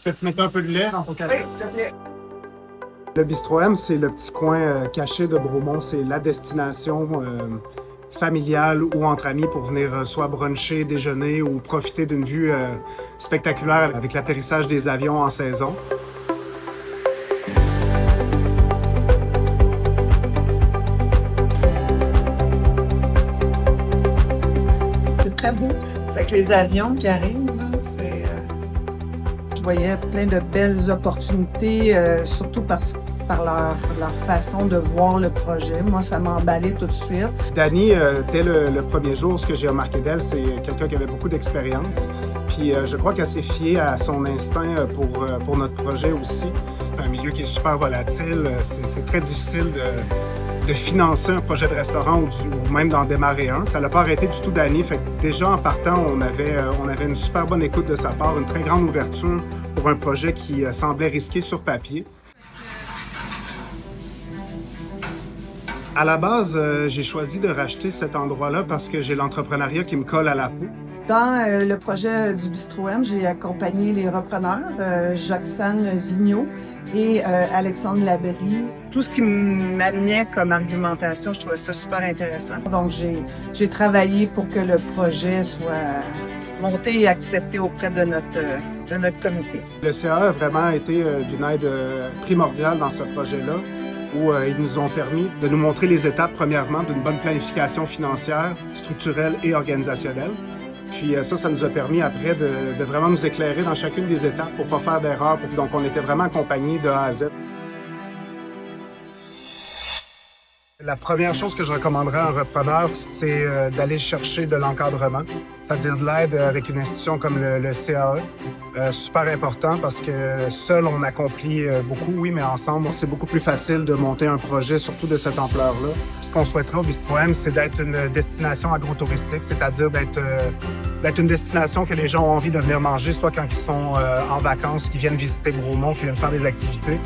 Ça te mettre un peu de lait dans ton café? Oui, s'il te plaît. Le Bistro M, c'est le petit coin caché de Bromont. C'est la destination familiale ou entre amis pour venir soit bruncher, déjeuner ou profiter d'une vue spectaculaire avec l'atterrissage des avions en saison. C'est très beau. Avec les avions qui arrivent, là, je voyais plein de belles opportunités, surtout par leur façon de voir le projet. Moi, ça m'a emballé tout de suite. Dani, dès le premier jour, ce que j'ai remarqué d'elle, c'est quelqu'un qui avait beaucoup d'expérience. Puis je crois qu'elle s'est fiée à son instinct pour notre projet aussi. C'est un milieu qui est super volatile. C'est très difficile de financer un projet de restaurant ou même d'en démarrer un. Ça l'a pas arrêté du tout Dani. Fait que déjà en partant, on avait une super bonne écoute de sa part, une très grande ouverture pour un projet qui semblait risqué sur papier. À la base, j'ai choisi de racheter cet endroit-là parce que j'ai l'entrepreneuriat qui me colle à la peau. Dans le projet du Bistro M, j'ai accompagné les repreneurs, Jacques-San Vigneault et Alexandre Labrie. Tout ce qui m'amenait comme argumentation, je trouvais ça super intéressant. Donc, j'ai travaillé pour que le projet soit monté et accepté auprès de notre comité. Le CA a vraiment été d'une aide primordiale dans ce projet-là, où ils nous ont permis de nous montrer les étapes, premièrement, d'une bonne planification financière, structurelle et organisationnelle. Puis ça nous a permis après de vraiment nous éclairer dans chacune des étapes pour pas faire d'erreurs. Donc on était vraiment accompagnés de A à Z. La première chose que je recommanderais à un repreneur, c'est d'aller chercher de l'encadrement, c'est-à-dire de l'aide avec une institution comme le CAE. Super important parce que seul on accomplit beaucoup, oui, mais ensemble, c'est beaucoup plus facile de monter un projet, surtout de cette ampleur-là. Ce qu'on souhaiterait au Bistro M, c'est d'être une destination agro-touristique, c'est-à-dire d'être une destination que les gens ont envie de venir manger, soit quand ils sont en vacances, qu'ils viennent visiter Bromont, qu'ils viennent faire des activités.